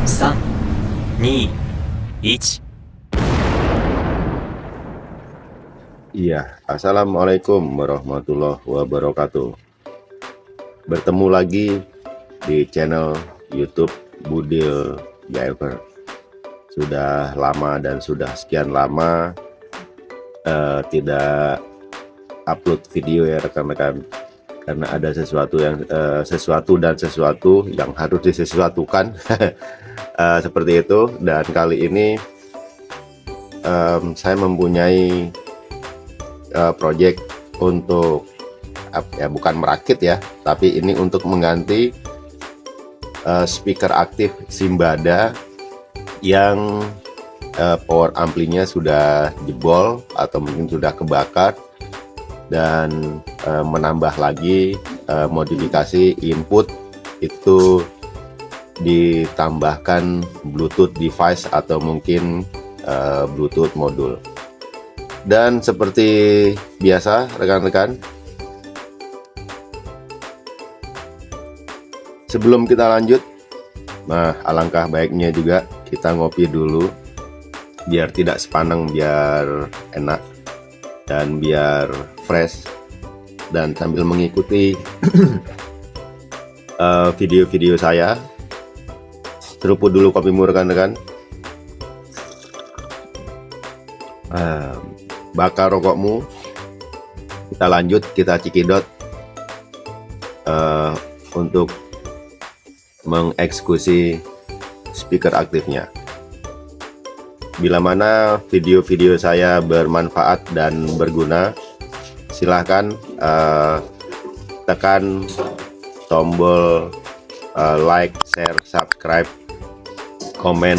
3、2、1。Iya, Assalamualaikum warahmatullahi wabarakatuh. Bertemu lagi di channel YouTube Budil Gamer. Sudah lama dan sudah sekian lama tidak upload video ya rekan-rekan, karena ada sesuatu yang harus disesuatukan. Seperti itu. Dan kali ini saya mempunyai project untuk ya, bukan merakit ya, tapi ini untuk mengganti speaker aktif Simbada yang power amplinya sudah jebol atau mungkin sudah kebakar, dan menambah lagi modifikasi input itu ditambahkan Bluetooth device atau mungkin Bluetooth modul. Dan seperti biasa rekan-rekan, sebelum kita lanjut, alangkah baiknya juga kita ngopi dulu biar tidak sepaneng, biar enak dan biar fresh, dan sambil mengikuti video-video saya. Seruput dulu kopimu rekan-rekan. Bakar rokokmu, kita lanjut, kita cikidot untuk mengeksekusi speaker aktifnya. Bila mana video-video saya bermanfaat dan berguna, silahkan tekan tombol like, share, subscribe, komen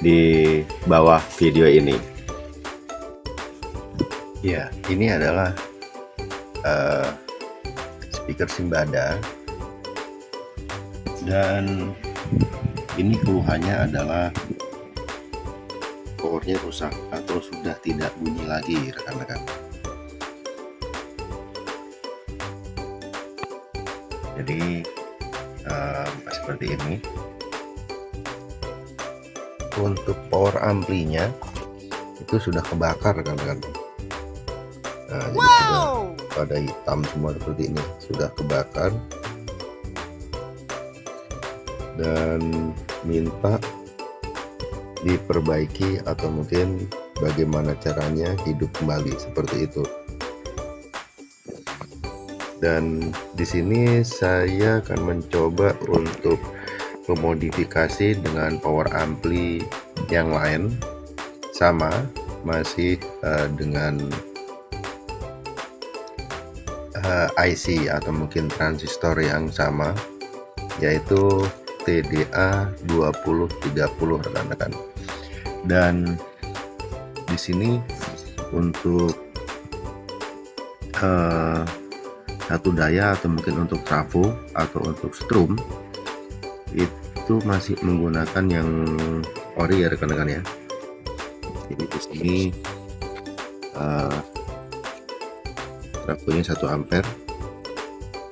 di bawah video ini. Ya, ini adalah speaker Simbada, dan ini keluhannya adalah powernya rusak atau sudah tidak bunyi lagi rekan-rekan. Jadi seperti ini. Untuk power amplinya itu sudah kebakar rekan-rekan. Nah, jadi sudah pada hitam semua seperti ini, sudah kebakar, dan minta diperbaiki atau mungkin bagaimana caranya hidup kembali seperti itu. Dan di sini saya akan mencoba untuk memodifikasi dengan power ampli yang lain, sama masih dengan IC atau mungkin transistor yang sama, yaitu TDA 2030 rekan-rekan. Dan di sini untuk satu daya atau mungkin untuk trafo atau untuk strum itu masih menggunakan yang ori ya rekan-rekan ya. Jadi di sini trafonya 1 ampere,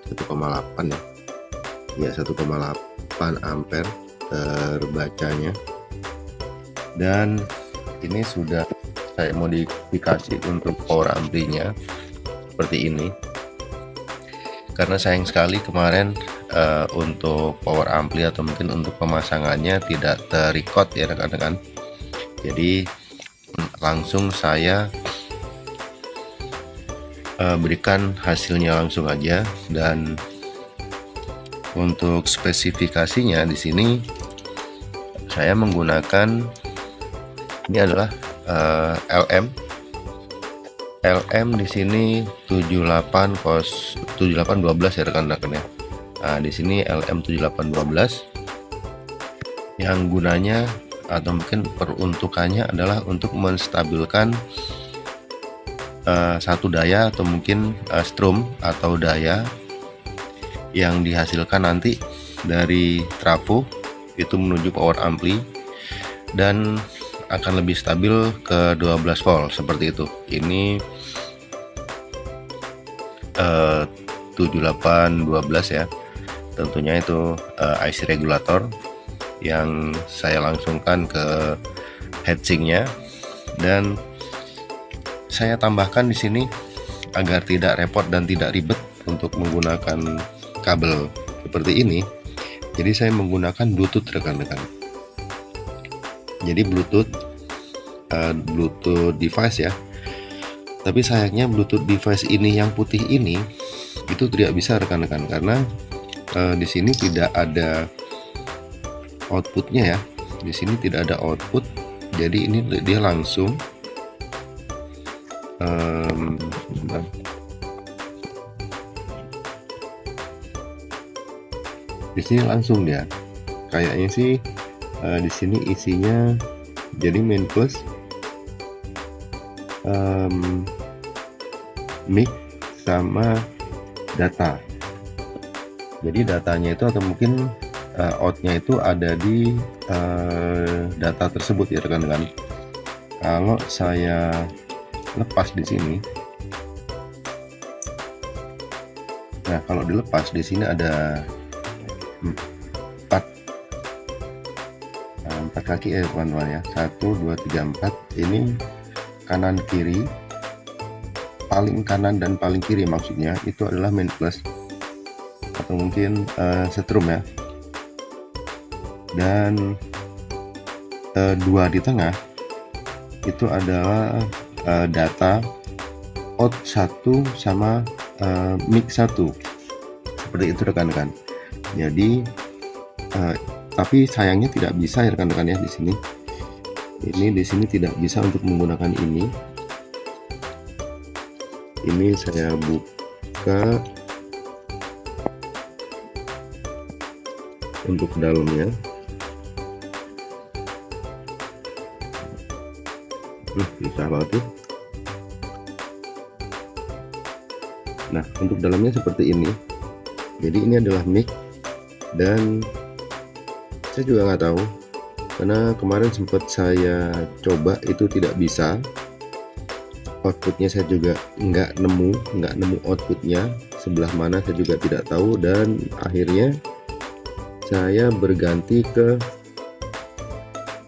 1,8 ya, 1,8 ampere terbacanya. Dan ini sudah saya modifikasi untuk power amplinya seperti ini, karena sayang sekali kemarin untuk power ampli atau mungkin untuk pemasangannya tidak terrecord ya rekan-rekan. Jadi langsung saya berikan hasilnya langsung aja. Dan untuk spesifikasinya di sini saya menggunakan, ini adalah LM di sini 7812 ya rekan-rekan ya. Nah, di sini LM 7812 yang gunanya atau mungkin peruntukannya adalah untuk menstabilkan satu daya atau mungkin strum atau daya yang dihasilkan nanti dari trafo itu menuju power ampli, dan akan lebih stabil ke 12 volt seperti itu. Ini 7812 ya, tentunya itu IC regulator yang saya langsungkan ke heatsinknya, dan saya tambahkan di sini agar tidak repot dan tidak ribet untuk menggunakan kabel seperti ini. Jadi saya menggunakan Bluetooth rekan-rekan. Jadi Bluetooth device ya. Tapi sayangnya Bluetooth device ini yang putih ini itu tidak bisa rekan-rekan, karena di sini tidak ada outputnya ya. Di sini tidak ada output. Jadi ini dia langsung di sini langsung dia. Kayaknya sih di sini isinya jadi main plus, mic sama data. Jadi datanya itu atau mungkin outnya itu ada di data tersebut ya rekan-rekan. Kalau saya lepas di sini, nah kalau dilepas di sini ada empat kaki ya teman-teman ya, 1 2 3 4. Ini kanan kiri, paling kanan dan paling kiri maksudnya itu adalah main plus atau mungkin setrum ya, dan 2 di tengah itu adalah data out 1 sama mic 1, seperti itu rekan-rekan. Jadi tapi sayangnya tidak bisa ya rekan-rekan ya, di sini di sini tidak bisa untuk menggunakan ini. Ini saya buka untuk dalamnya. Bisa banget tuh. Nah untuk dalamnya seperti ini. Jadi ini adalah mic, dan saya juga nggak tahu karena kemarin sempat saya coba itu tidak bisa. Outputnya saya juga nggak nemu outputnya sebelah mana, saya juga tidak tahu, dan akhirnya saya berganti ke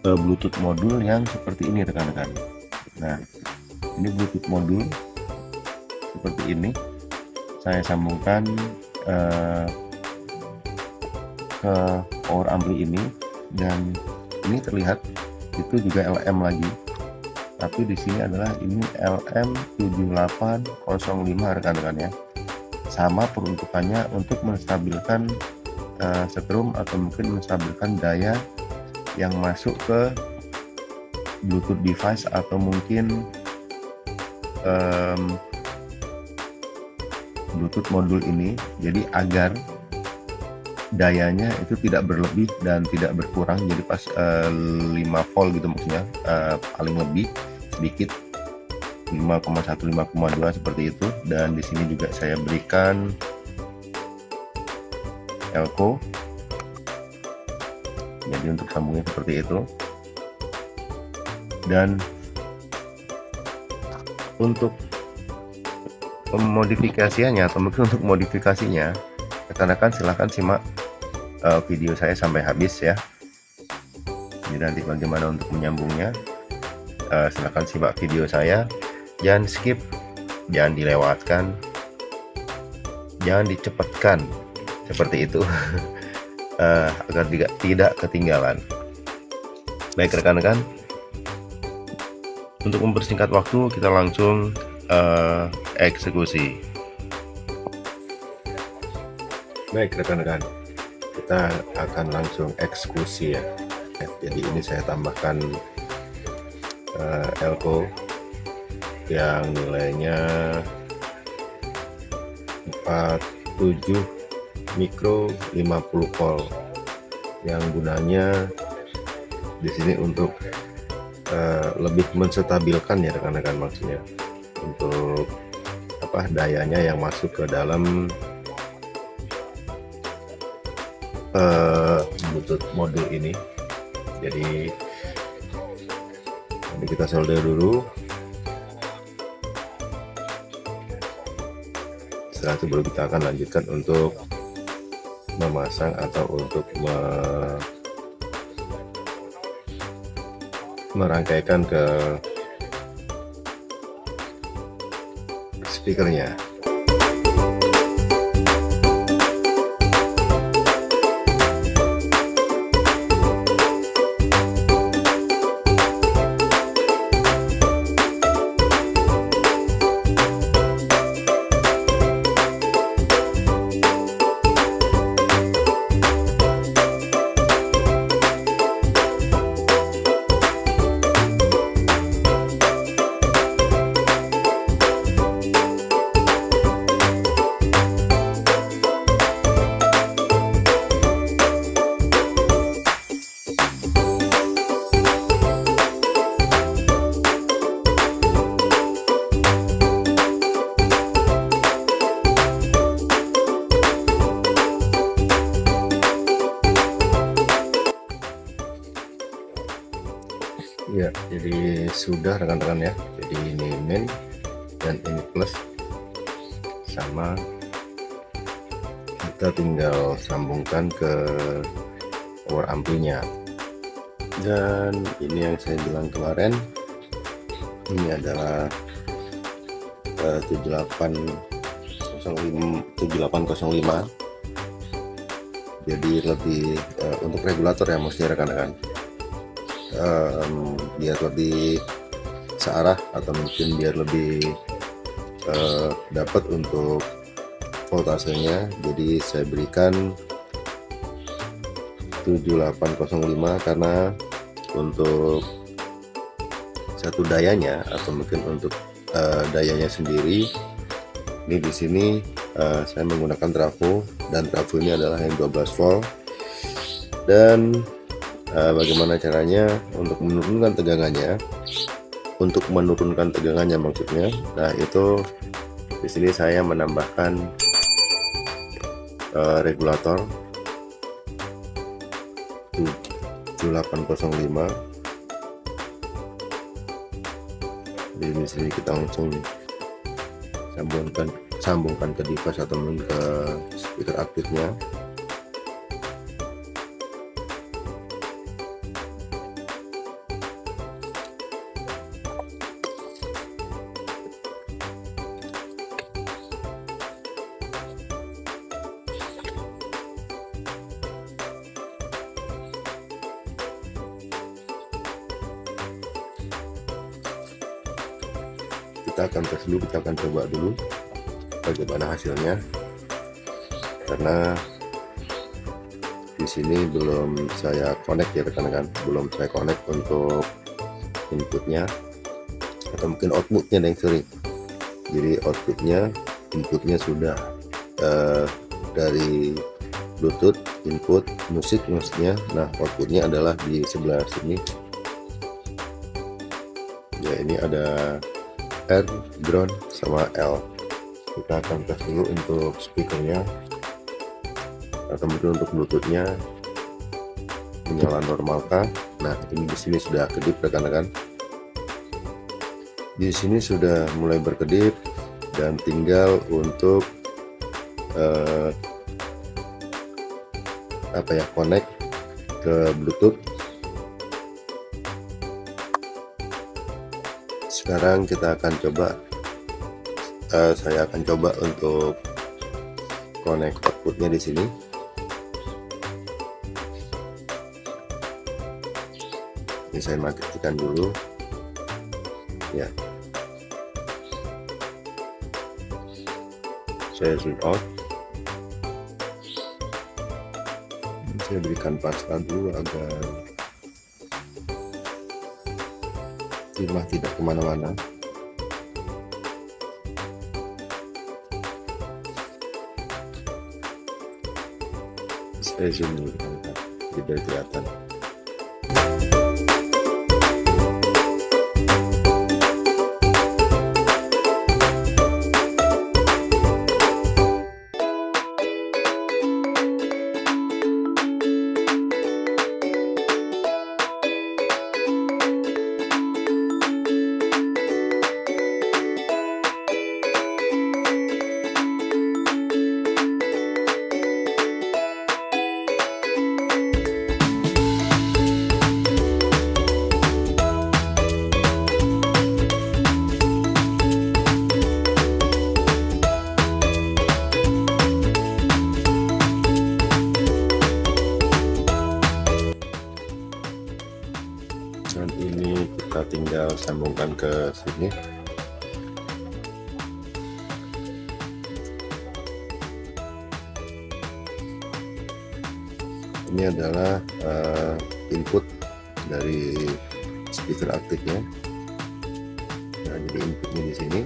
Bluetooth modul yang seperti ini rekan-rekan. Nah ini Bluetooth modul seperti ini, saya sambungkan ke power ampli ini, dan ini terlihat itu juga LM lagi, tapi di sini adalah ini LM7805 rekan-rekan ya. Sama peruntukannya untuk menstabilkan setrum atau mungkin menstabilkan daya yang masuk ke Bluetooth device atau mungkin Bluetooth modul ini. Jadi agar dayanya itu tidak berlebih dan tidak berkurang, jadi pas 5 volt gitu maksudnya, paling lebih sedikit 5,1 5,2 seperti itu. Dan di sini juga saya berikan elko, jadi untuk sambungnya seperti itu. Dan untuk pemodifikasiannya atau mungkin untuk modifikasinya, rekan-rekan silahkan simak video saya sampai habis ya. Jadi nanti bagaimana untuk menyambungnya, silahkan simak video saya, jangan skip, jangan dilewatkan, jangan dicepatkan seperti itu agar tidak ketinggalan. Baik rekan-rekan, untuk mempersingkat waktu kita langsung eksekusi. Baik rekan-rekan, kita akan langsung eksekusi ya. Jadi ini saya tambahkan elko yang nilainya 47 mikro 50 volt, yang gunanya di sini untuk lebih menstabilkan ya rekan-rekan, maksudnya untuk dayanya yang masuk ke dalam Bluetooth modul ini. Jadi nanti kita solder dulu, setelah itu baru kita akan lanjutkan untuk memasang atau untuk merangkaikan ke speakernya. Ya, jadi sudah rekan-rekan ya. Jadi ini main dan ini plus, sama kita tinggal sambungkan ke power amplinya. Dan ini yang saya bilang kemarin, ini adalah 7805. Jadi lebih untuk regulator ya, mesti rekan-rekan, biar lebih searah atau mungkin biar lebih dapat untuk voltasenya. Jadi saya berikan 7805 karena untuk satu dayanya atau mungkin untuk dayanya sendiri ini di sini saya menggunakan trafo, dan trafo ini adalah yang 12 volt. Dan bagaimana caranya untuk menurunkan tegangannya? Untuk menurunkan tegangannya maksudnya. Nah, itu di sini saya menambahkan regulator 7805. Jadi di sini kita langsung sambungkan ke device atau ke speaker aktifnya. Kita akan tes dulu, kita akan coba dulu bagaimana hasilnya, karena di sini belum saya connect ya rekan-rekan, belum saya connect untuk inputnya atau mungkin outputnya yang sorry. Jadi inputnya sudah dari Bluetooth input musik maksudnya. Nah, outputnya adalah di sebelah sini ya, ini ada R, ground, sama L. Kita akan tes dulu untuk speakernya atau mungkin untuk Bluetoothnya menyala normalkah. Nah, ini di sini sudah kedip rekan-rekan. Di sini sudah mulai berkedip dan tinggal untuk connect ke Bluetooth. Sekarang kita akan coba, saya akan coba untuk connect outputnya di sini. Ini saya matikan dulu ya, saya zoom out, saya berikan pasta dulu agar timah tidak kemana-mana. Saya zoom dulu biar kelihatan. kita tinggal sambungkan ke sini. Ini adalah input dari speaker aktifnya. Nah, jadi inputnya di sini.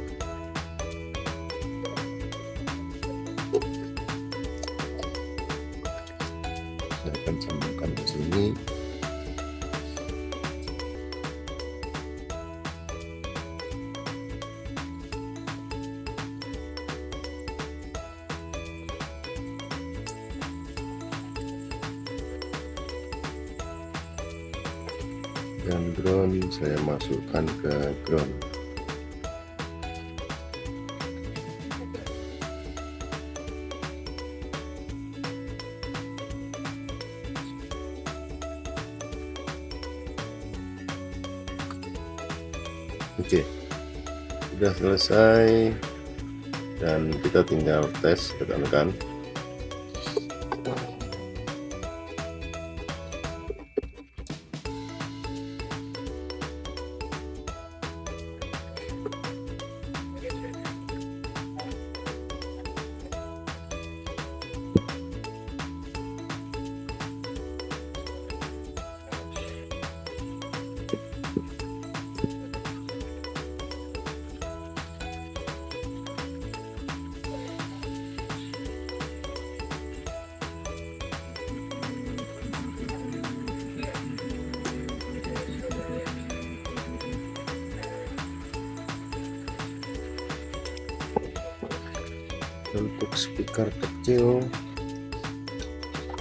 Saya akan sambungkan ke sini. Dan ground saya masukkan ke ground. Oke, sudah selesai dan kita tinggal tes rekan-rekan. Untuk speaker kecil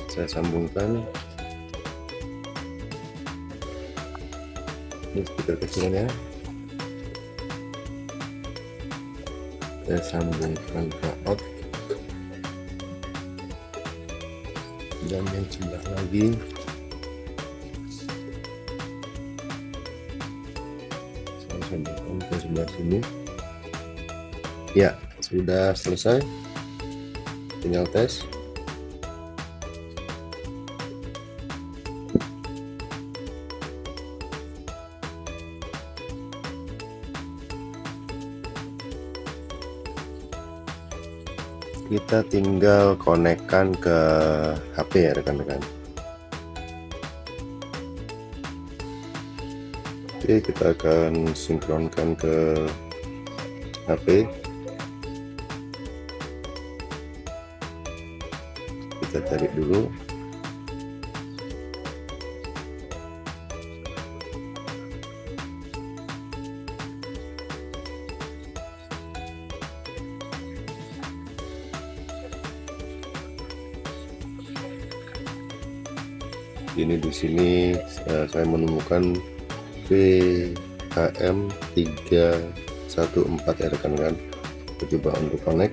saya sambungkan, ini speaker kecilnya saya sambungkan ke out, dan yang sebelah lagi saya sambungkan ke sebelah sini. Ya, sudah selesai, tinggal tes. Kita tinggal konekkan ke HP ya rekan-rekan. Oke, kita akan sinkronkan ke HP. Kita cari dulu. Ini di sini saya menemukan VHM314 ya rekan-rekan. Kita coba untuk connect.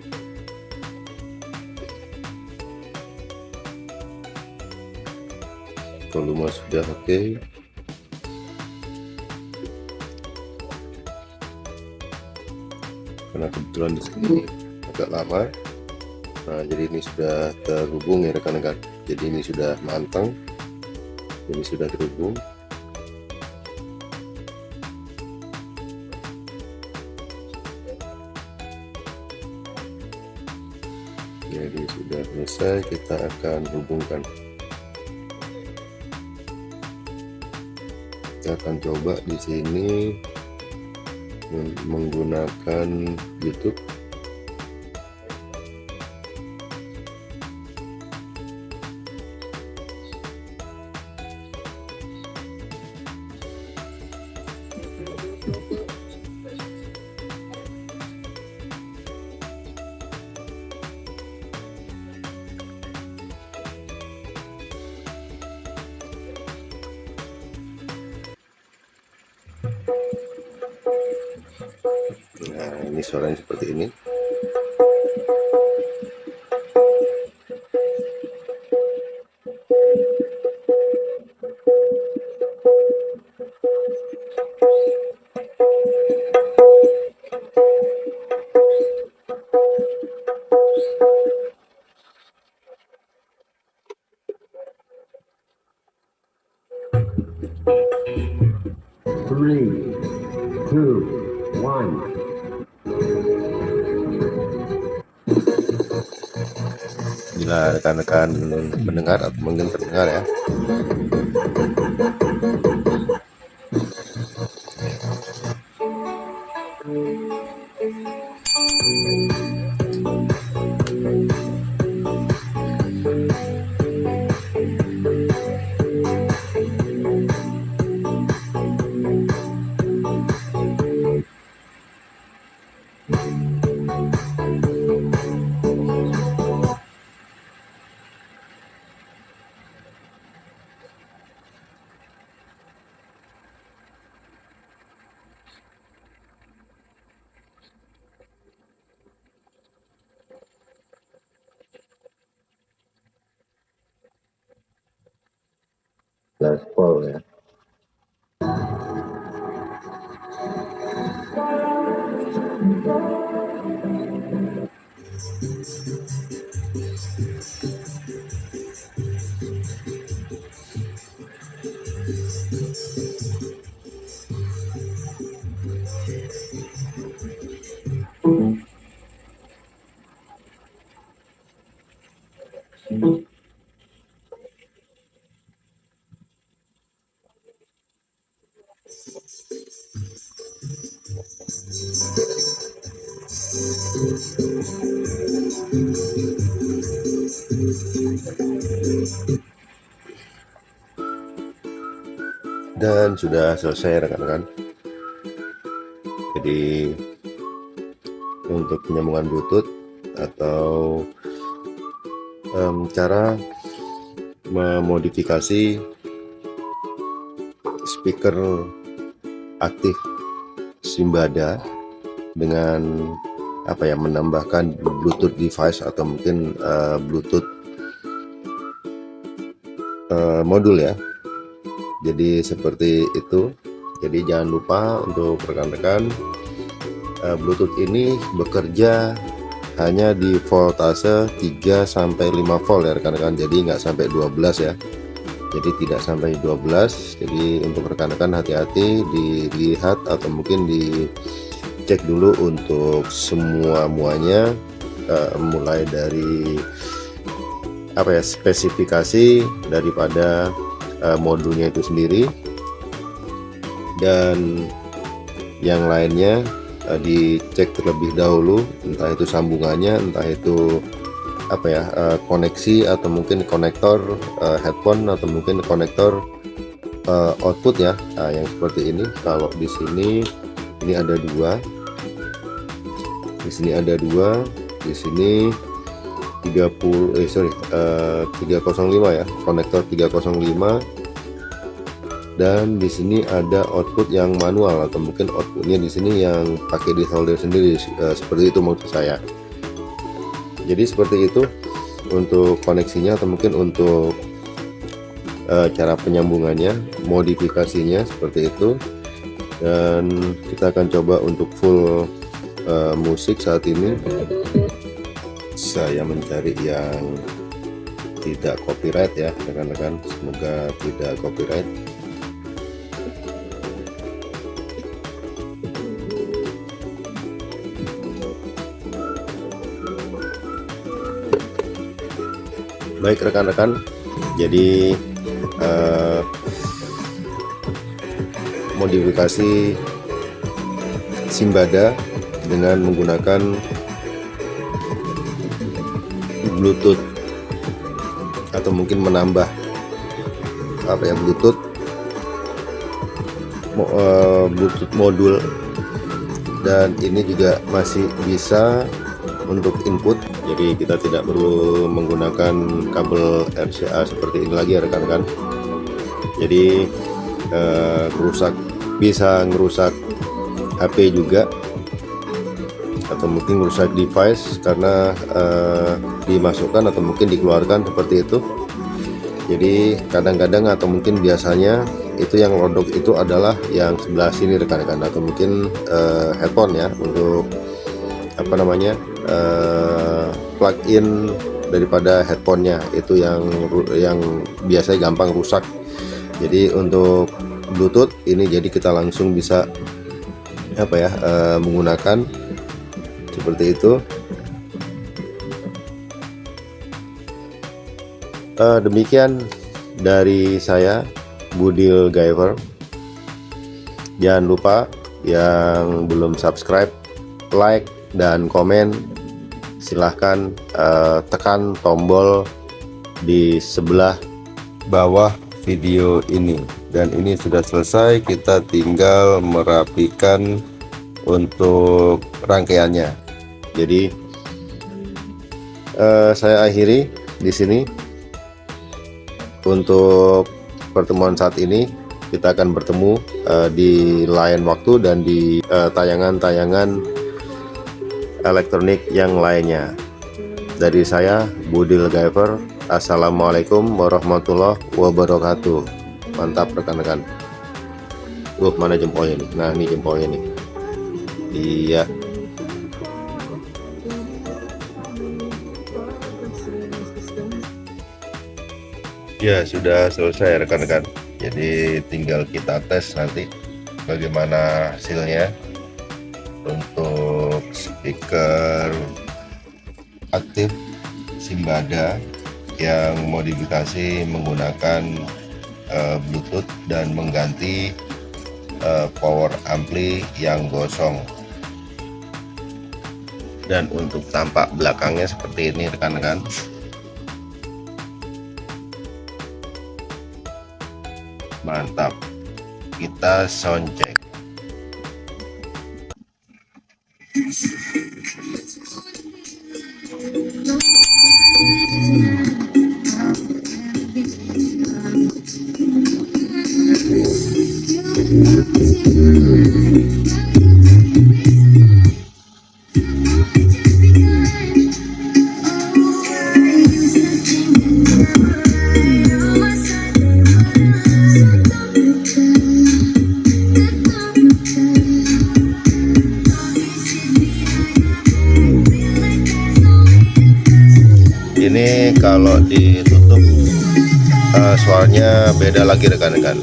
Volume sudah oke. Karena kebetulan di sini agak lama. Nah, jadi ini sudah terhubung ya rekan-rekan. Jadi ini sudah matang. Ini sudah terhubung. Jadi sudah selesai, kita akan hubungkan. Kita akan coba di sini menggunakan YouTube. Nah, ini suaranya seperti ini. Three, 2, 1. Bila rekan-rekan mendengar atau mungkin terdengar ya. Level ya. Dan sudah selesai rekan-rekan. Jadi untuk penyambungan Bluetooth atau cara memodifikasi speaker aktif Simbada dengan menambahkan Bluetooth device atau mungkin Bluetooth modul ya. Jadi seperti itu. Jadi jangan lupa untuk rekan-rekan, Bluetooth ini bekerja hanya di voltase 3-5 volt ya rekan-rekan. Jadi nggak sampai 12 ya. Jadi tidak sampai 12. Jadi untuk rekan-rekan hati-hati, dilihat atau mungkin dicek dulu untuk semuanya, mulai dari spesifikasi daripada modulnya itu sendiri dan yang lainnya dicek terlebih dahulu, entah itu sambungannya, entah itu koneksi atau mungkin konektor headphone atau mungkin konektor output ya. Nah, yang seperti ini, kalau di sini ini ada dua, di sini ada dua, di sini 305 ya, konektor 305, dan di sini ada output yang manual atau mungkin outputnya di sini yang pakai di solder sendiri, seperti itu maksud saya. Jadi seperti itu untuk koneksinya atau mungkin untuk cara penyambungannya, modifikasinya seperti itu. Dan kita akan coba untuk full musik saat ini. Saya mencari yang tidak copyright ya rekan-rekan, semoga tidak copyright. Baik rekan-rekan, jadi modifikasi Simbada dengan menggunakan Bluetooth atau mungkin menambah Bluetooth modul, dan ini juga masih bisa untuk input. Jadi kita tidak perlu menggunakan kabel RCA seperti ini lagi ya rekan-rekan. Jadi bisa ngerusak HP juga atau mungkin merusak device karena dimasukkan atau mungkin dikeluarkan seperti itu. Jadi kadang-kadang atau mungkin biasanya itu yang rodok itu adalah yang sebelah sini rekan-rekan, atau mungkin headphone ya, untuk plug in daripada headphonenya itu yang biasanya gampang rusak. Jadi untuk Bluetooth ini, jadi kita langsung bisa menggunakan seperti itu. Demikian dari saya, Budil Giver. Jangan lupa yang belum subscribe, like dan komen, silahkan tekan tombol di sebelah bawah video ini. Dan ini sudah selesai, kita tinggal merapikan untuk rangkaiannya. Jadi saya akhiri di sini untuk pertemuan saat ini. Kita akan bertemu di lain waktu dan di tayangan-tayangan elektronik yang lainnya. Dari saya, Budil Giver. Assalamualaikum warahmatullahi wabarakatuh. Mantap rekan-rekan. Mana jempolnya nih? Nah, ini jempolnya nih. Iya. Ya, sudah selesai rekan-rekan. Jadi tinggal kita tes nanti bagaimana hasilnya. Untuk speaker aktif Simbada yang modifikasi menggunakan Bluetooth dan mengganti power ampli yang gosong. Dan untuk tampak belakangnya seperti ini rekan-rekan. Mantap. Kita sound check. Ini kalau ditutup suaranya beda lagi rekan-rekan,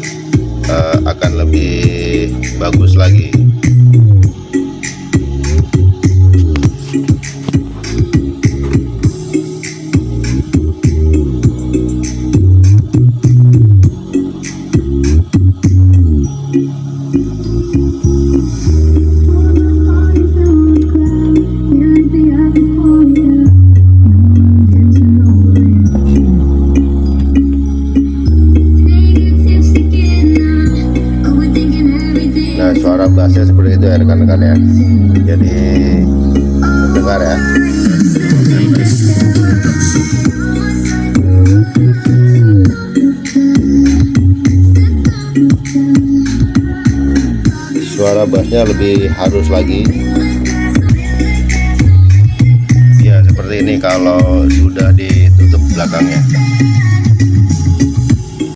akan lebih bagus lagi. Nah, suara bassnya seperti itu ya rekan-rekan ya. Jadi dengar ya. Suara bassnya lebih halus lagi. Ya seperti ini kalau sudah ditutup belakangnya.